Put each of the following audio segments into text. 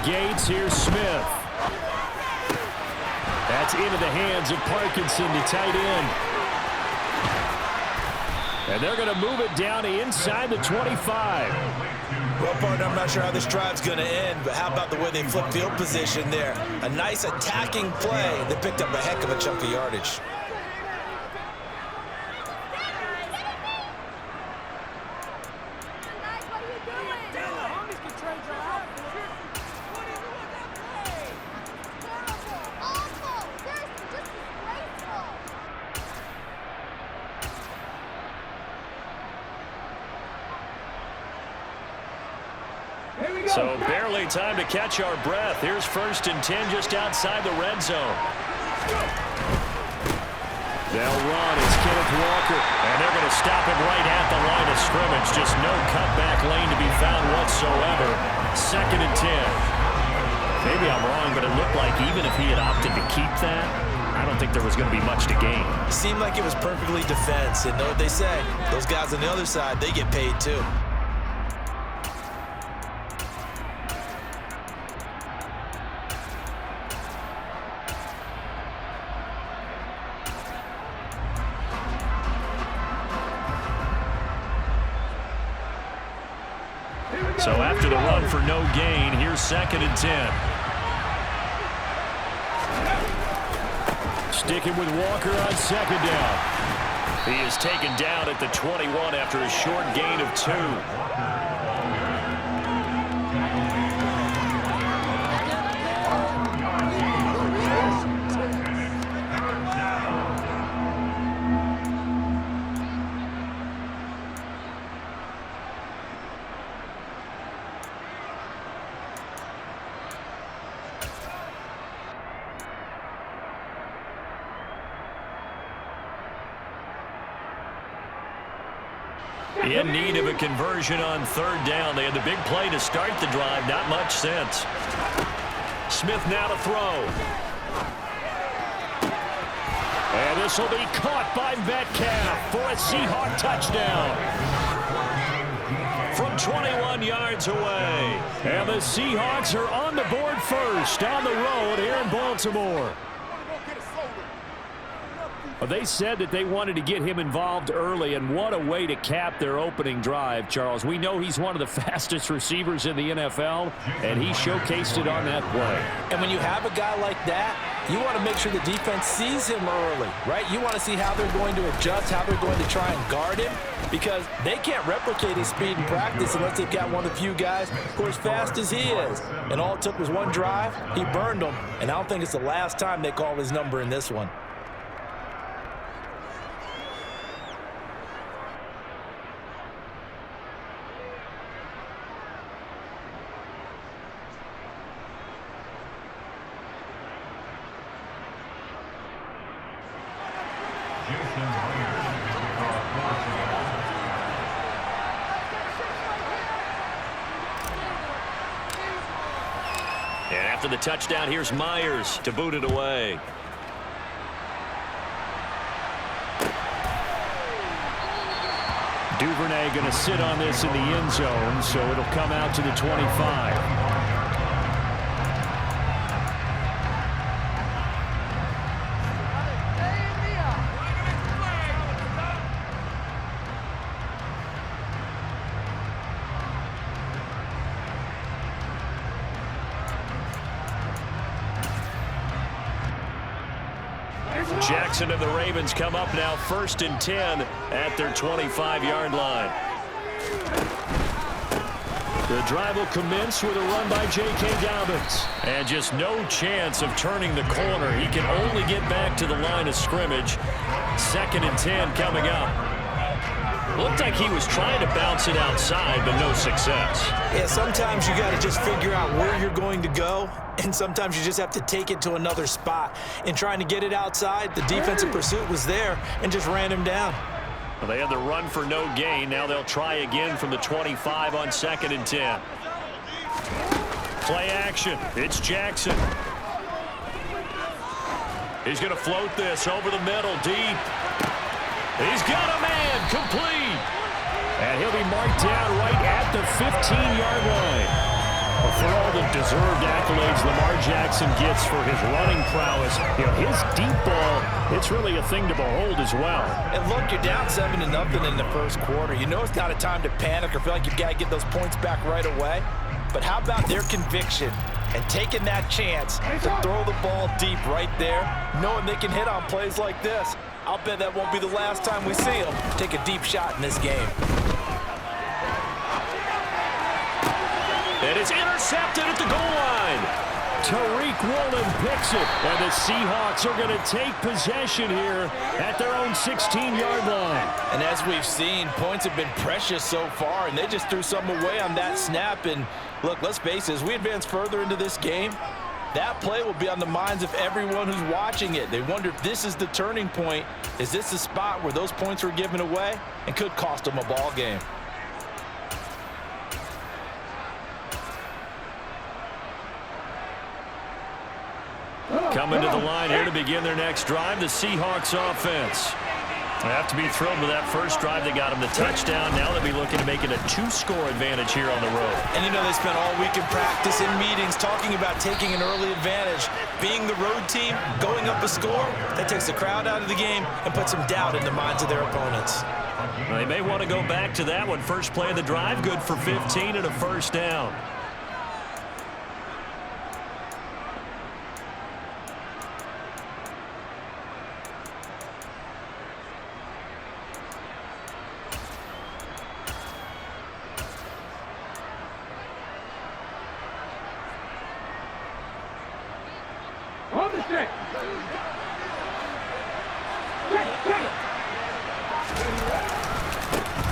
gates. Here's Smith. That's into the hands of Parkinson, the tight end. And they're going to move it down to inside the 25. Well, partner, I'm not sure how this drive's going to end, but how about the way they flip field position there? A nice attacking play. They picked up a heck of a chunk of yardage. So barely time to catch our breath. Here's 1st and 10 just outside the red zone. They'll run. It's Kenneth Walker. And they're going to stop him right at the line of scrimmage. Just no cutback lane to be found whatsoever. 2nd and 10. Maybe I'm wrong, but it looked like even if he had opted to keep that, I don't think there was going to be much to gain. It seemed like it was perfectly defense. And know what they say? Those guys on the other side, they get paid too. So after the run for no gain, here's 2nd and 10. Sticking with Walker on 2nd down. He is taken down at the 21 after a short gain of 2. In need of a conversion on 3rd down. They had the big play to start the drive. Not much sense. Smith now to throw. And this will be caught by Metcalf for a Seahawk touchdown. From 21 yards away. And the Seahawks are on the board first on the road here in Baltimore. They said that they wanted to get him involved early, and what a way to cap their opening drive, Charles. We know he's one of the fastest receivers in the NFL, and he showcased it on that play. And when you have a guy like that, you want to make sure the defense sees him early, right? You want to see how they're going to adjust, how they're going to try and guard him, because they can't replicate his speed in practice unless they've got one of the few guys who are as fast as he is. And all it took was one drive. He burned them, and I don't think it's the last time they call his number in this one. And after the touchdown, here's Myers to boot it away. Duvernay going to sit on this in the end zone, so it'll come out to the 25. Jackson and the Ravens come up now 1st and 10 at their 25-yard line. The drive will commence with a run by J.K. Dobbins. And just no chance of turning the corner. He can only get back to the line of scrimmage. 2nd and 10 coming up. Looked like he was trying to bounce it outside, but no success. Yeah, sometimes you got to just figure out where you're going to go, and sometimes you just have to take it to another spot. In trying to get it outside, the defensive pursuit was there and just ran him down. Well, they had the run for no gain. Now they'll try again from the 25 on 2nd and 10. Play action. It's Jackson. He's going to float this over the middle, deep. He's got a man, complete. And he'll be marked down right at the 15-yard line. A For all the deserved accolades Lamar Jackson gets for his running prowess, his deep ball, it's really a thing to behold as well. And look, you're down 7-0 in the first quarter. You know it's not a time to panic or feel like you've got to get those points back right away. But how about their conviction and taking that chance to throw the ball deep right there, knowing they can hit on plays like this? I'll bet that won't be the last time we see them take a deep shot in this game. And it's intercepted at the goal line. Tariq Woolen picks it, and the Seahawks are going to take possession here at their own 16-yard line. And as we've seen, points have been precious so far, and they just threw some away on that snap. And look, let's face it, as we advance further into this game, that play will be on the minds of everyone who's watching it. They wonder if this is the turning point. Is this the spot where those points were given away and could cost them a ball game? Coming to the line here to begin their next drive, the Seahawks offense. They have to be thrilled with that first drive. They got them the touchdown. Now they'll be looking to make it a 2-score advantage here on the road. And they spent all week in practice, in meetings, talking about taking an early advantage. Being the road team, going up a score, that takes the crowd out of the game and puts some doubt in the minds of their opponents. They may want to go back to that one. First play of the drive, good for 15 and a first down.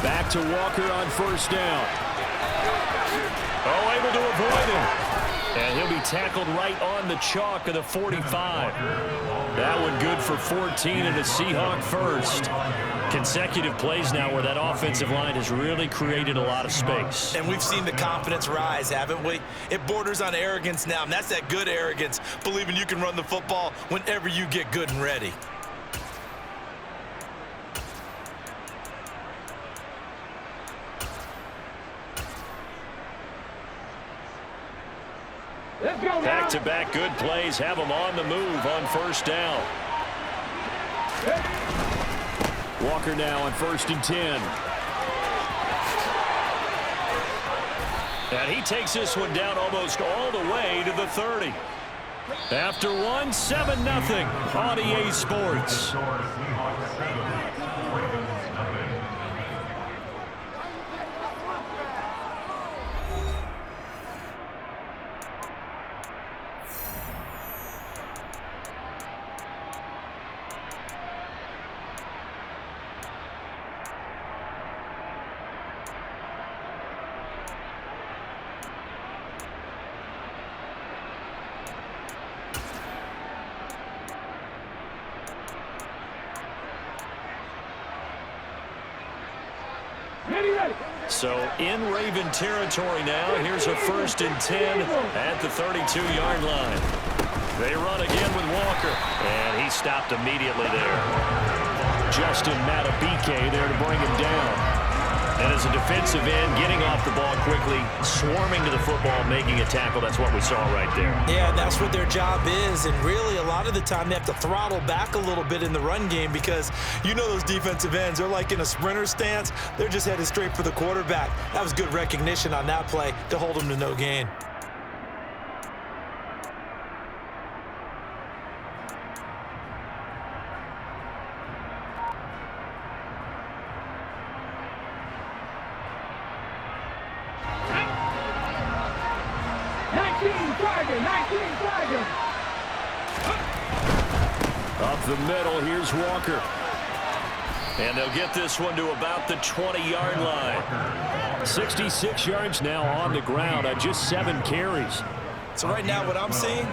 Back to Walker on first down. Oh, able to avoid him. And he'll be tackled right on the chalk of the 45. That one good for 14 and a Seahawk first. Consecutive plays now where that offensive line has really created a lot of space. And we've seen the confidence rise, haven't we? It borders on arrogance now, and that's that good arrogance, believing you can run the football whenever you get good and ready. Back-to-back good plays have them on the move on first down. Walker now on 1st and 10. And he takes this one down almost all the way to the 30. After one, 7-0 on EA Sports. So in Raven territory now. Here's a 1st and 10 at the 32-yard line. They run again with Walker, and he stopped immediately there. Justin Matabike there to bring him down. And as a defensive end, getting off the ball quickly, swarming to the football, making a tackle. That's what we saw right there. Yeah, that's what their job is. And really, a lot of the time, they have to throttle back a little bit in the run game because you know those defensive ends, they're like in a sprinter stance. They're just headed straight for the quarterback. That was good recognition on that play to hold them to no gain. Up the middle, here's Walker. And they'll get this one to about the 20-yard line. 66 yards now on the ground on just 7 carries. So right now what I'm seeing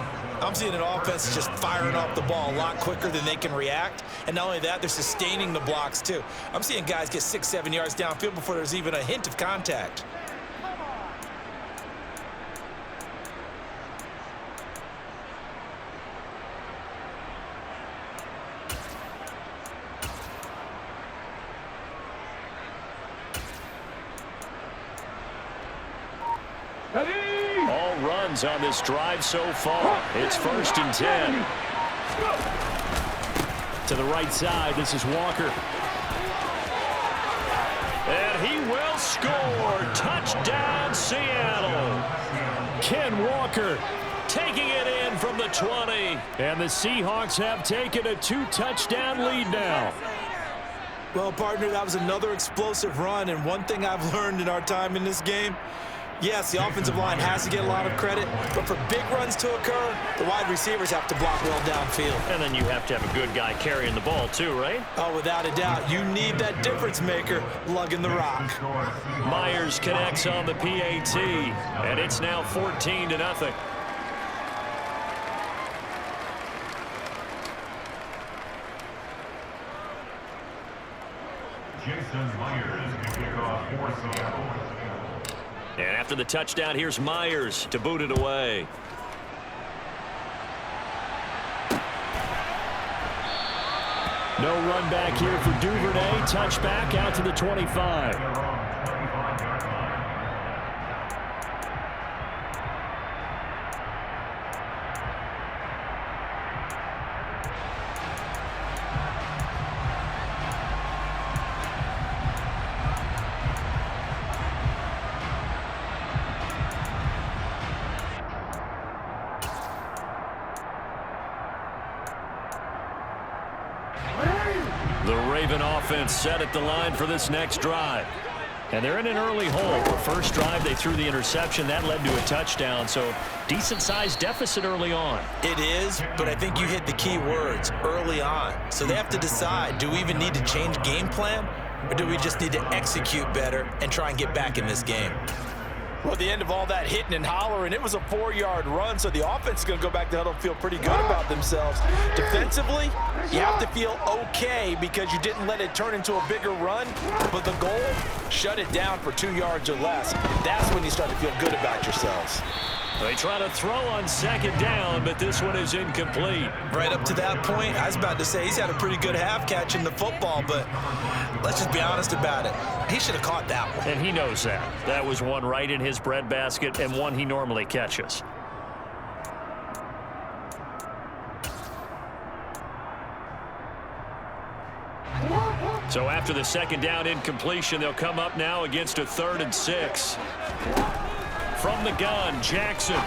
an offense just firing off the ball a lot quicker than they can react. And not only that, they're sustaining the blocks too. I'm seeing guys get 6-7 yards downfield before there's even a hint of contact. All runs on this drive so far. It's 1st and 10. To the right side, this is Walker. And he will score. Touchdown, Seattle. Ken Walker taking it in from the 20. And the Seahawks have taken a 2-touchdown lead now. Well, partner, that was another explosive run, and one thing I've learned in our time in this game, yes, the offensive line has to get a lot of credit, but for big runs to occur, the wide receivers have to block well downfield. And then you have to have a good guy carrying the ball too, right? Oh, without a doubt. You need that difference maker lugging the rock. Myers connects on the PAT, and it's now 14-0. And after the touchdown, here's Myers to boot it away. No run back here for Duvernay. Touchback out to the 25. The Raven offense set at the line for this next drive. And they're in an early hole. The first drive, they threw the interception. That led to a touchdown, so decent-sized deficit early on. It is, but I think you hit the key words, early on. So they have to decide, do we even need to change game plan, or do we just need to execute better and try and get back in this game? Well, at the end of all that hitting and hollering, it was a 4-yard run, so the offense is going to go back to huddle and feel pretty good about themselves. Defensively, you have to feel okay because you didn't let it turn into a bigger run, but the goal, shut it down for 2 yards or less. That's when you start to feel good about yourselves. They try to throw on 2nd down, but this one is incomplete. Right up to that point, I was about to say he's had a pretty good half catching the football, but let's just be honest about it. He should have caught that one. And he knows that. That was one right in his breadbasket and one he normally catches. So after the 2nd down incompletion, they'll come up now against a 3rd and 6. From the gun, Jackson. And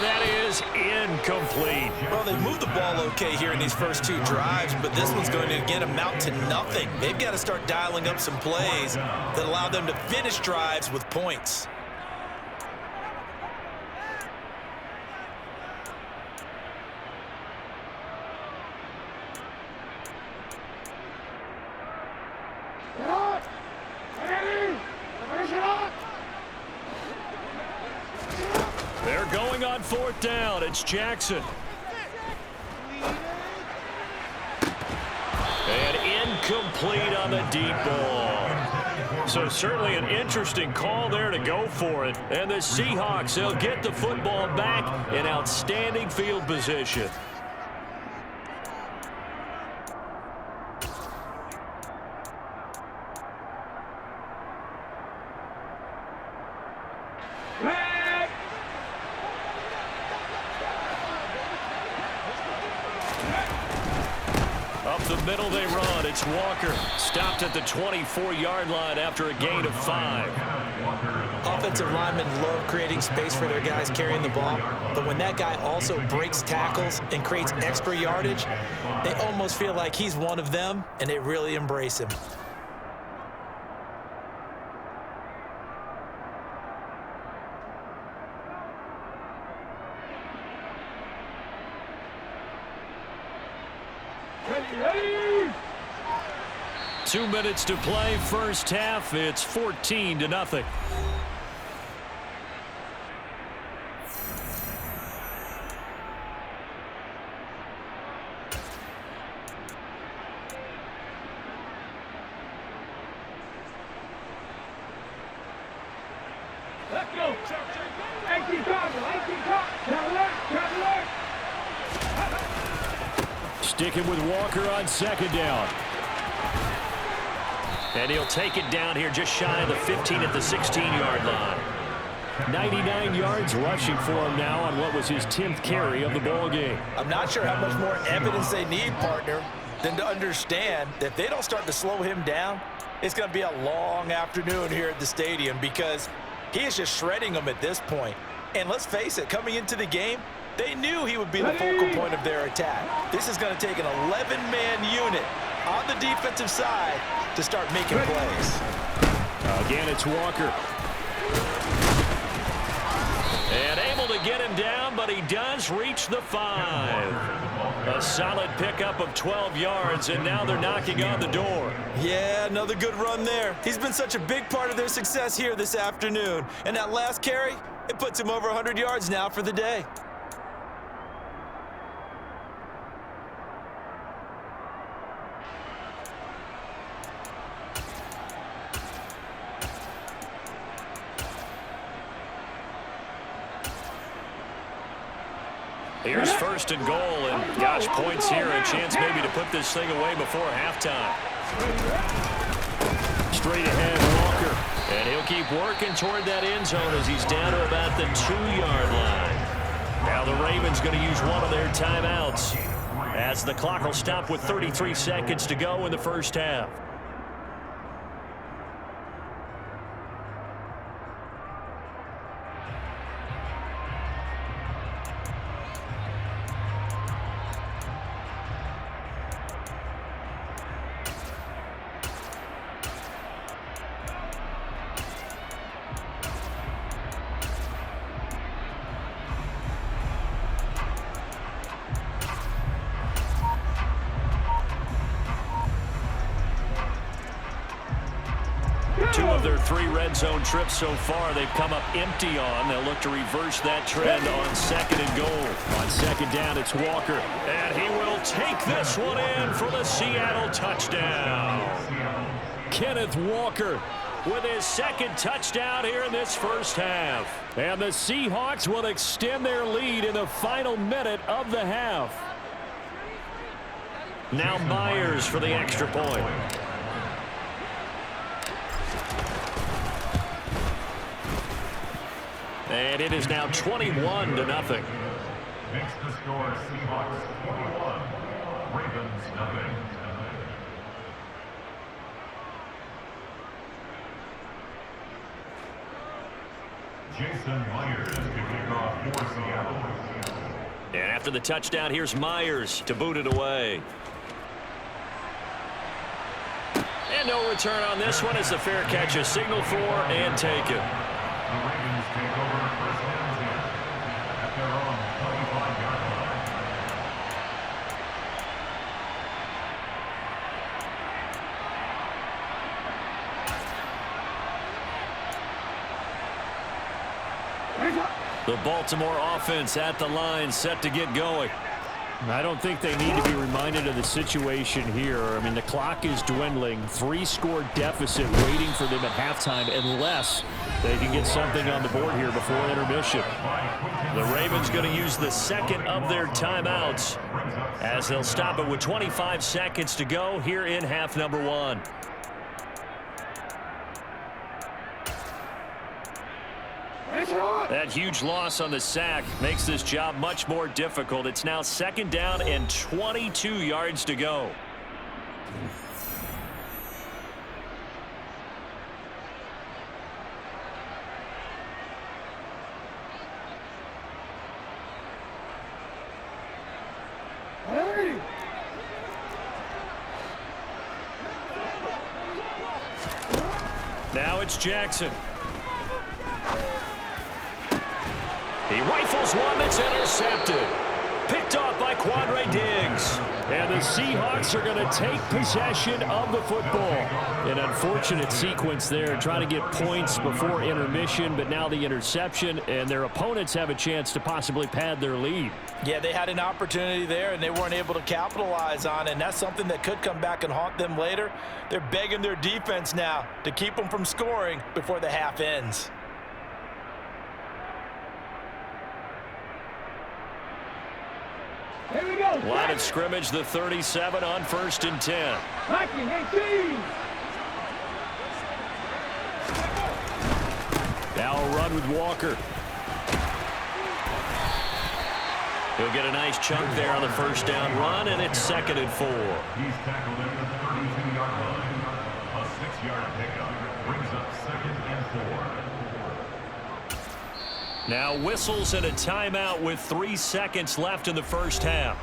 that is incomplete. Well, they moved the ball okay here in these first 2 drives, but this one's going to get amount to nothing. They've got to start dialing up some plays that allow them to finish drives with points. They're going on 4th down. It's Jackson. And incomplete on the deep ball. So certainly an interesting call there to go for it. And the Seahawks, they'll get the football back in outstanding field position. Up the middle they run. It's Walker. Stopped at the 24-yard line after a gain of 5. Offensive linemen love creating space for their guys carrying the ball, but when that guy also breaks tackles and creates extra yardage, they almost feel like he's one of them, and they really embrace him. Ready. 2 minutes to play, first half. It's 14-0. Let's go. 18 caught. Turn left. Sticking with Walker on 2nd down. And he'll take it down here just shy of the 15 at the 16-yard line. 99 yards rushing for him now on what was his 10th carry of the ball game. I'm not sure how much more evidence they need, partner, than to understand that if they don't start to slow him down, it's going to be a long afternoon here at the stadium because he is just shredding them at this point. And let's face it, coming into the game, they knew he would be the focal point of their attack. This is going to take an 11-man unit on the defensive side to start making plays. Again, it's Walker. And able to get him down, but he does reach the 5. A solid pickup of 12 yards, and now they're knocking on the door. Yeah, another good run there. He's been such a big part of their success here this afternoon. And that last carry, it puts him over 100 yards now for the day. Here's first and goal, and gosh, points here, a chance maybe to put this thing away before halftime. Straight ahead, Walker, and he'll keep working toward that end zone as he's down to about the 2-yard line. Now the Ravens going to use one of their timeouts as the clock will stop with 33 seconds to go in the first half. Two of their 3 red zone trips so far they've come up empty on. They'll look to reverse that trend on second and goal. On second down, it's Walker. And he will take this one in for the Seattle touchdown. Kenneth Walker with his second touchdown here in this first half. And the Seahawks will extend their lead in the final minute of the half. Now Myers for the extra point. And it is now 21-0. Next to score, Seahawks 21, Ravens 0. Jason Myers to kick off for Seattle. And after the touchdown, here's Myers to boot it away. And no return on this one as the fair catch is signaled for and taken. The Ravens take over first and 10 at their own 25-yard line. The Baltimore offense at the line, set to get going. I don't think they need to be reminded of the situation here. I mean, the clock is dwindling. 3-score deficit waiting for them at halftime unless they can get something on the board here before intermission. The Ravens going to use the second of their timeouts as they'll stop it with 25 seconds to go here in half number 1. That huge loss on the sack makes this job much more difficult. It's now second down and 22 yards to go. Now it's Jackson. He rifles one that's intercepted. Picked off by Quandre Diggs. And the Seahawks are going to take possession of the football. An unfortunate sequence there, trying to get points before intermission, but now the interception, and their opponents have a chance to possibly pad their lead. Yeah, they had an opportunity there, and they weren't able to capitalize on it, and that's something that could come back and haunt them later. They're begging their defense now to keep them from scoring before the half ends. Here we go. Line of scrimmage, the 37 on first and 10. Now a run with Walker. He'll get a nice chunk there on the first down run, and it's 2nd and 4. He's tackled at the 32-yard line. A 6-yard pickup brings up 2nd and 4. Now whistles and a timeout with 3 seconds left in the first half.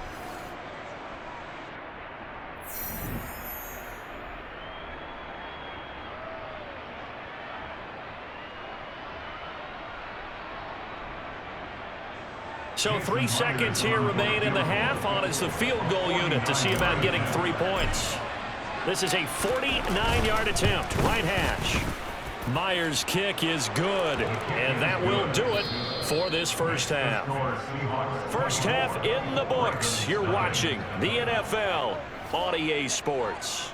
So 3 seconds here remain in the half. On is the field goal unit to see about getting 3 points. This is a 49-yard attempt, right hash. Myers' kick is good, and that will do it for this first half. First half in the books. You're watching the NFL on EA Sports.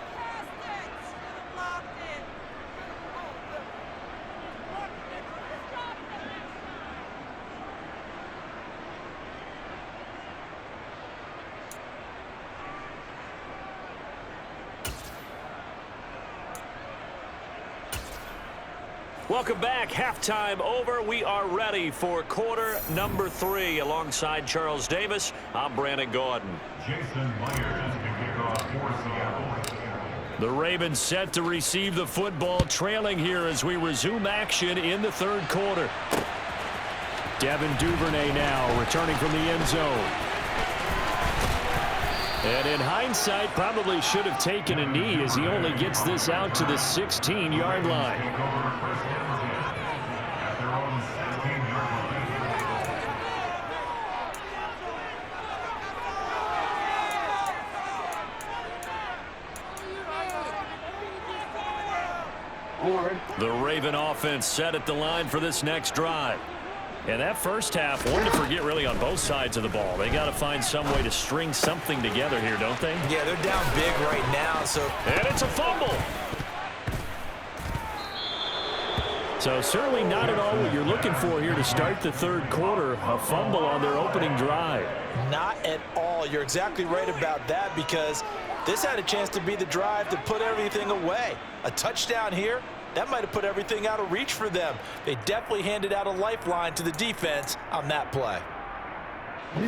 Welcome back. Halftime over. We are ready for quarter number 3. Alongside Charles Davis, I'm Brandon Gordon. Jason Myers can kick off for Seattle. The Ravens set to receive the football, trailing here as we resume action in the 3rd quarter. Devin Duvernay now returning from the end zone. And in hindsight, probably should have taken a knee as he only gets this out to the 16-yard line. The Raven offense set at the line for this next drive. And that first half, one to forget really on both sides of the ball. They got to find some way to string something together here, don't they? Yeah, they're down big right now. And it's a fumble. So certainly not at all what you're looking for here to start the 3rd quarter. A fumble on their opening drive. Not at all. You're exactly right about that, because this had a chance to be the drive to put everything away. A touchdown here, that might have put everything out of reach for them. They definitely handed out a lifeline to the defense on that play.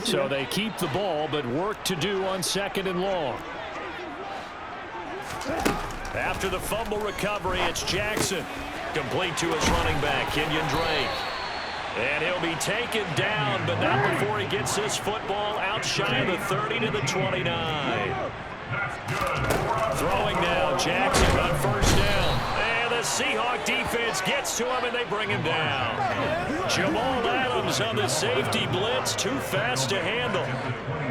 So they keep the ball, but work to do on 2nd and long. After the fumble recovery, it's Jackson. Complete to his running back, Kenyon Drake. And he'll be taken down, but not before he gets this football out shy of the 30 to the 29. Throwing now, Jackson on first down. And the Seahawk defense gets to him, and they bring him down. Jamal Adams on the safety blitz, too fast to handle.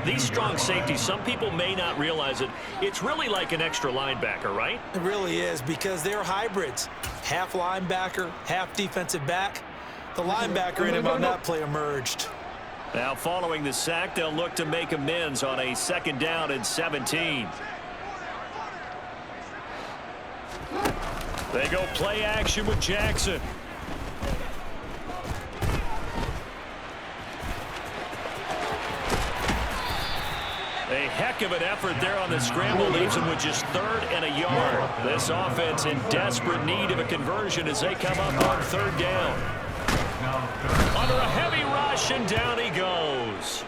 These strong safeties, some people may not realize it. It's really like an extra linebacker, right? It really is, because they're hybrids. Half linebacker, half defensive back. The linebacker in him on that play emerged. Now following the sack, they'll look to make amends on a 2nd down and 17. They go play action with Jackson. A heck of an effort there on the scramble, leaves him with just 3rd and a yard. This offense in desperate need of a conversion as they come up on 3rd down. Under a heavy rush, and down he goes.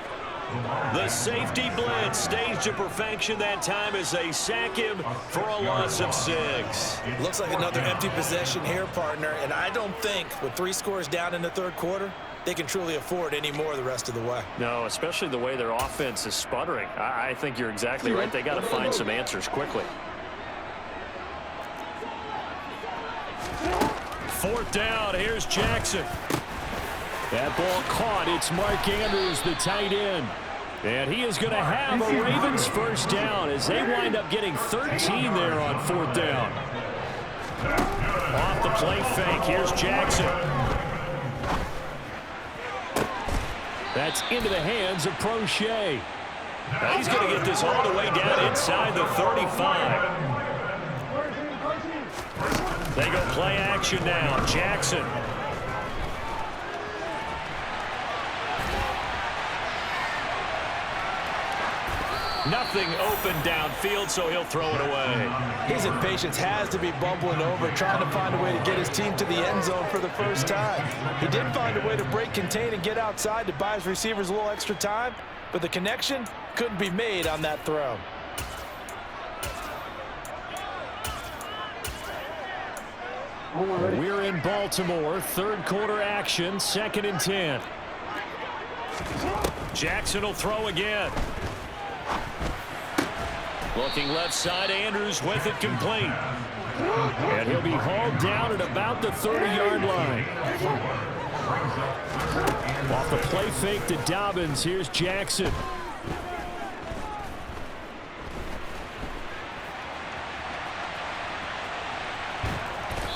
The safety blitz staged to perfection that time as they sack him for a loss of 6. Looks like another empty possession here, partner, and I don't think with 3 scores down in the 3rd quarter, they can truly afford any more the rest of the way. No, especially the way their offense is sputtering. I think you're exactly right. They got to find some answers quickly. 4th down, here's Jackson. That ball caught. It's Mark Andrews, the tight end. And he is going to have a Ravens first down as they wind up getting 13 there on 4th down. Off the play fake, here's Jackson. That's into the hands of Prochet. Now he's going to get this all the way down inside the 35. They go play action now. Jackson. Nothing open downfield, so he'll throw it away. His impatience has to be bubbling over, trying to find a way to get his team to the end zone for the first time. He did find a way to break contain and get outside to buy his receivers a little extra time, but the connection couldn't be made on that throw. We're in Baltimore, third quarter action, 2nd and 10. Jackson will throw again. Looking left side, Andrews with it complete. And he'll be hauled down at about the 30-yard line. Off the play fake to Dobbins, here's Jackson.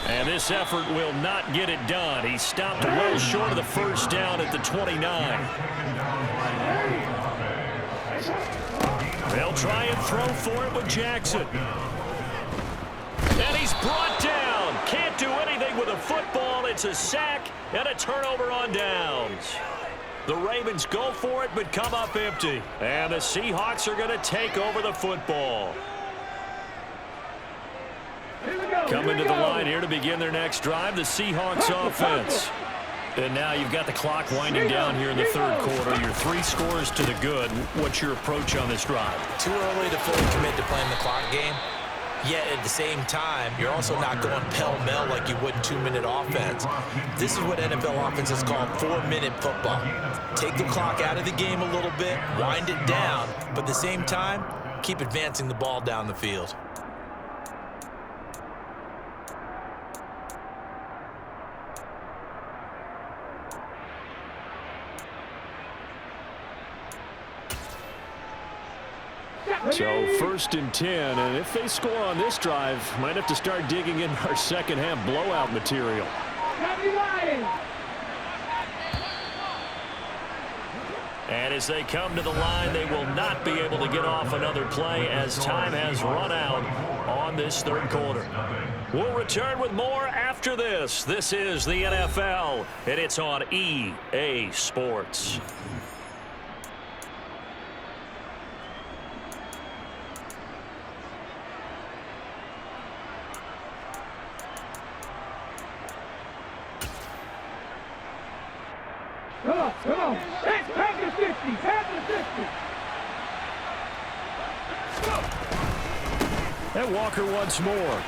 And this effort will not get it done. He stopped well short of the first down at the 29. They'll try and throw for it with Jackson. And he's brought down. Can't do anything with a football. It's a sack and a turnover on downs. The Ravens go for it but come up empty. And the Seahawks are going to take over the football. Coming to the line here to begin their next drive, the Seahawks offense. And now you've got the clock winding down here in the third quarter. Your 3 scores to the good. What's your approach on this drive? Too early to fully commit to playing the clock game. Yet at the same time, you're also not going pell-mell like you would in 2-minute offense. This is what NFL offenses call 4-minute football. Take the clock out of the game a little bit, wind it down, but at the same time, keep advancing the ball down the field. So 1st and 10, and if they score on this drive, might have to start digging in our second half blowout material. And as they come to the line, they will not be able to get off another play as time has run out on this third quarter. We'll return with more after this. This is the NFL, and it's on EA Sports. Come on. Pass the 50. Pass the 50. And Walker once more.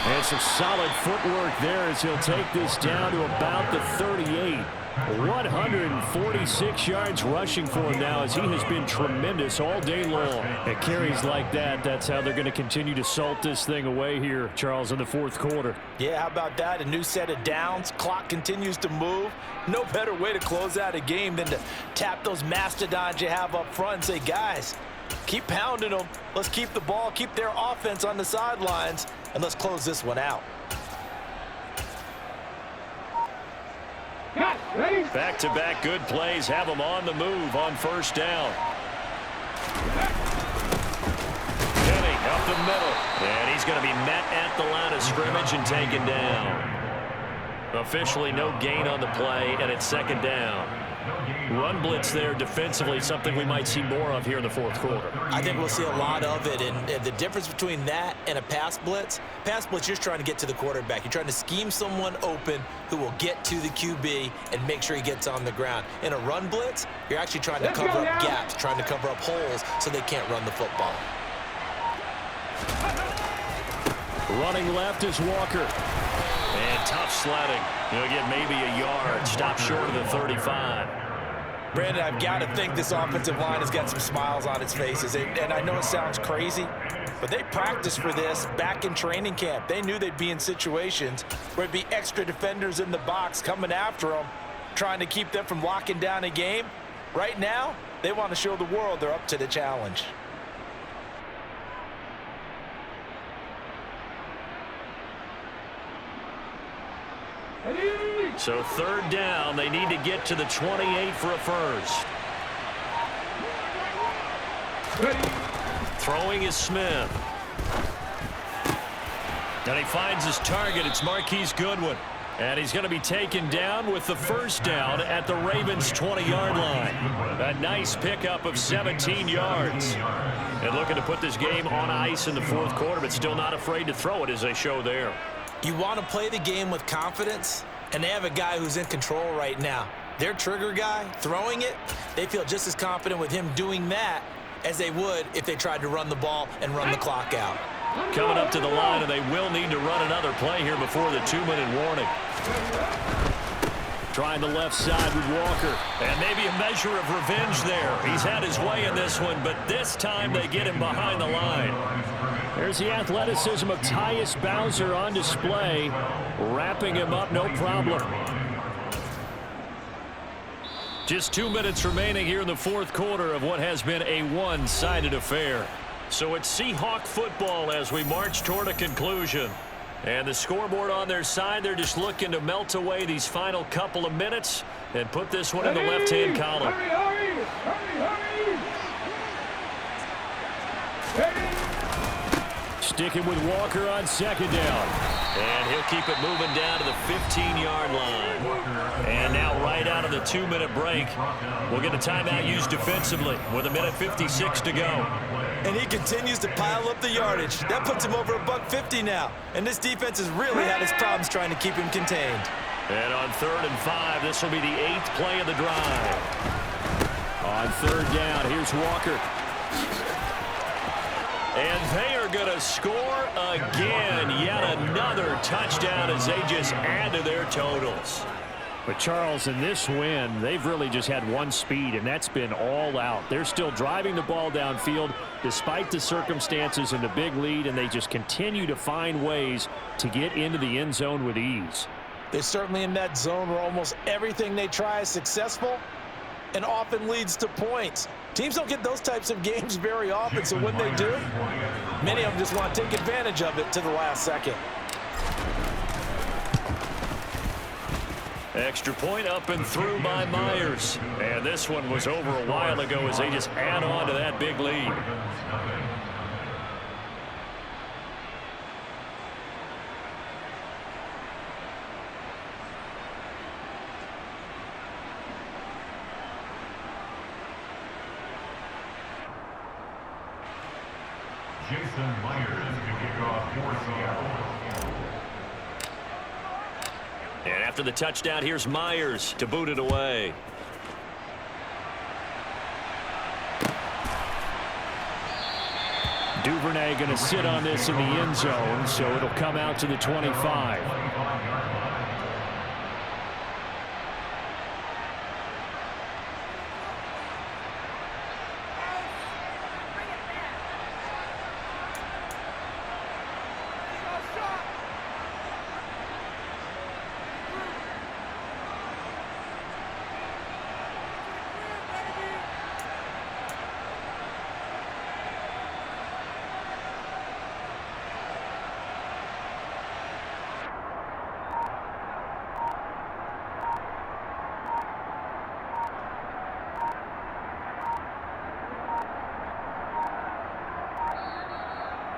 And some solid footwork there as he'll take this down to about the 38. 146 yards rushing for him now as he has been tremendous all day long. At carries like that, that's how they're going to continue to salt this thing away here, Charles, in the fourth quarter. Yeah, how about that? A new set of downs. Clock continues to move. No better way to close out a game than to tap those mastodons you have up front and say, guys, keep pounding them. Let's keep the ball, keep their offense on the sidelines, and let's close this one out. Back-to-back good plays have them on the move on first down. Kenny up the middle. And he's going to be met at the line of scrimmage and taken down. Officially no gain on the play, and it's second down. Run blitz there defensively, something we might see more of here in the fourth quarter. I think we'll see a lot of it, and the difference between that and a pass blitz, you're just trying to get to the quarterback. You're trying to scheme someone open who will get to the QB and make sure he gets on the ground. In a run blitz, you're actually trying to cover up gaps, trying to cover up holes so they can't run the football. Running left is Walker. And tough sledding. He'll get maybe a yard. Stop short of the 35. Brandon, I've got to think this offensive line has got some smiles on its faces. And I know it sounds crazy, but they practiced for this back in training camp. They knew they'd be in situations where there'd be extra defenders in the box coming after them, trying to keep them from locking down a game. Right now, they want to show the world they're up to the challenge. So third down, they need to get to the 28 for a first. Throwing is Smith. And he finds his target. It's Marquise Goodwin. And he's going to be taken down with the first down at the Ravens' 20-yard line. A nice pickup of 17 yards. And looking to put this game on ice in the fourth quarter, but still not afraid to throw it as they show there. You want to play the game with confidence, and they have a guy who's in control right now. Their trigger guy, throwing it, they feel just as confident with him doing that as they would if they tried to run the ball and run the clock out. Coming up to the line, and they will need to run another play here before the 2-minute warning. Trying the left side with Walker. And maybe a measure of revenge there. He's had his way in this one, but this time they get him behind the line. There's the athleticism of Tyus Bowser on display. Wrapping him up, no problem. Just 2 minutes remaining here in the fourth quarter of what has been a one-sided affair. So it's Seahawk football as we march toward a conclusion. And the scoreboard on their side, they're just looking to melt away these final couple of minutes and put this one in the left-hand column. Sticking with Walker on second down. And he'll keep it moving down to the 15-yard line. And now right out of the 2-minute break, we'll get a timeout used defensively with 1:56 to go. And he continues to pile up the yardage. That puts him over $150 now. And this defense has really had its problems trying to keep him contained. And on 3rd and 5, this will be the 8th play of the drive. On 3rd down, here's Walker. And they are going to score again. Yet another touchdown as they just add to their totals. But, Charles, in this win, they've really just had one speed, and that's been all out. They're still driving the ball downfield despite the circumstances and the big lead, and they just continue to find ways to get into the end zone with ease. They're certainly in that zone where almost everything they try is successful and often leads to points. Teams don't get those types of games very often, so when they do, many of them just want to take advantage of it to the last second. Extra point up and through by Myers. And this one was over a while ago as they just add on to that big lead. Jason Myers to kick off for Seattle. And after the touchdown, here's Myers to boot it away. Duvernay going to sit on this in the end zone, so it'll come out to the 25.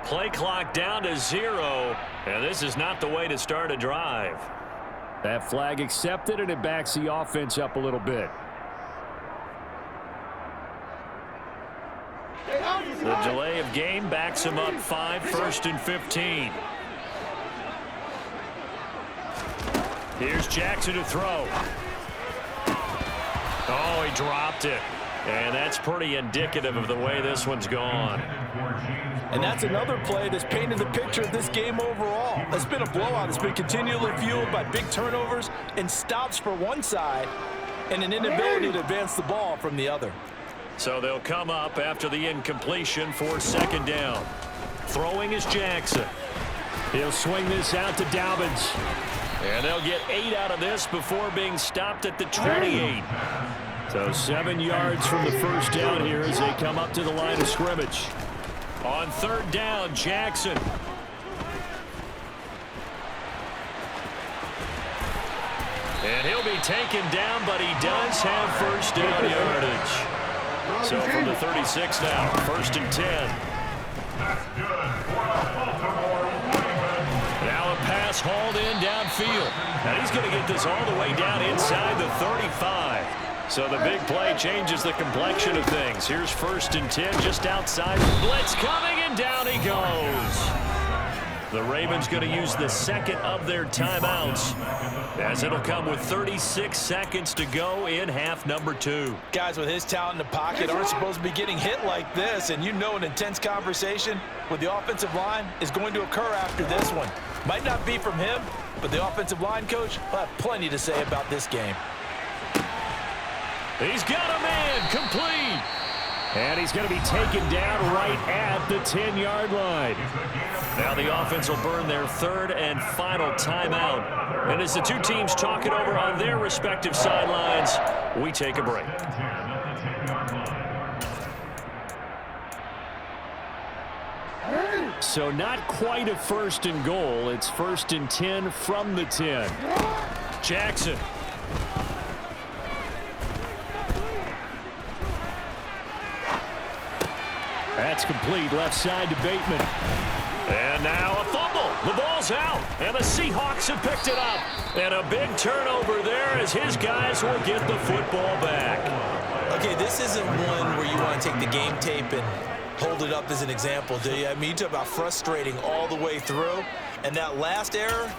Play clock down to 0, and this is not the way to start a drive. That flag accepted, and it backs the offense up a little bit. The delay of game backs him up 5, 1st and 15. Here's Jackson to throw. Oh, he dropped it. And that's pretty indicative of the way this one's gone. And that's another play that's painted the picture of this game overall. It's been a blowout. It's been continually fueled by big turnovers and stops for one side and an inability to advance the ball from the other. So they'll come up after the incompletion for 2nd down. Throwing is Jackson. He'll swing this out to Dobbins. And they'll get 8 out of this before being stopped at the 28. So 7 yards from the first down here as they come up to the line of scrimmage. On 3rd down, Jackson. And he'll be taken down, but he does have first down yardage. So from the 36 now, 1st and 10. That's good for the Baltimore Ravens. Now a pass gets hauled in downfield. And he's going to get this all the way down inside the 35. So the big play changes the complexion of things. Here's 1st and 10 just outside. Blitz coming, and down he goes. The Ravens going to use the second of their timeouts, as it'll come with 36 seconds to go in half number 2. Guys with his talent in the pocket aren't supposed to be getting hit like this, and you know an intense conversation with the offensive line is going to occur after this one. Might not be from him, but the offensive line coach will have plenty to say about this game. He's got a man complete. And he's going to be taken down right at the 10-yard line. Now the offense will burn their 3rd and final timeout. And as the two teams talk it over on their respective sidelines, we take a break. So not quite a 1st and goal. It's 1st and 10 from the 10. Jackson. That's complete, left side to Bateman. And now a fumble. The ball's out, and the Seahawks have picked it up. And a big turnover there as his guys will get the football back. Okay, this isn't one where you want to take the game tape and hold it up as an example, do you? I mean, you talk about frustrating all the way through. And that last error,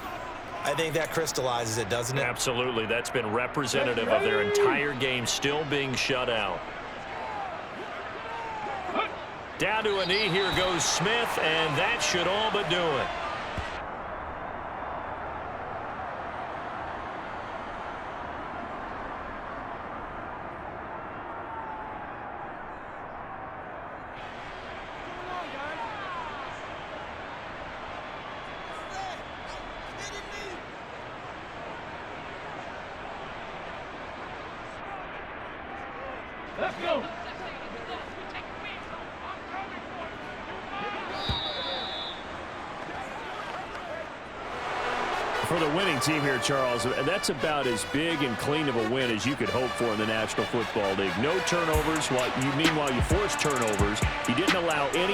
I think that crystallizes it, doesn't it? Absolutely. That's been representative of their entire game still being shut out. Down to a knee, here goes Smith, and that should all but do it. Let's go. For the winning team here, Charles, that's about as big and clean of a win as you could hope for in the National Football League. No turnovers. Meanwhile, you forced turnovers. You didn't allow any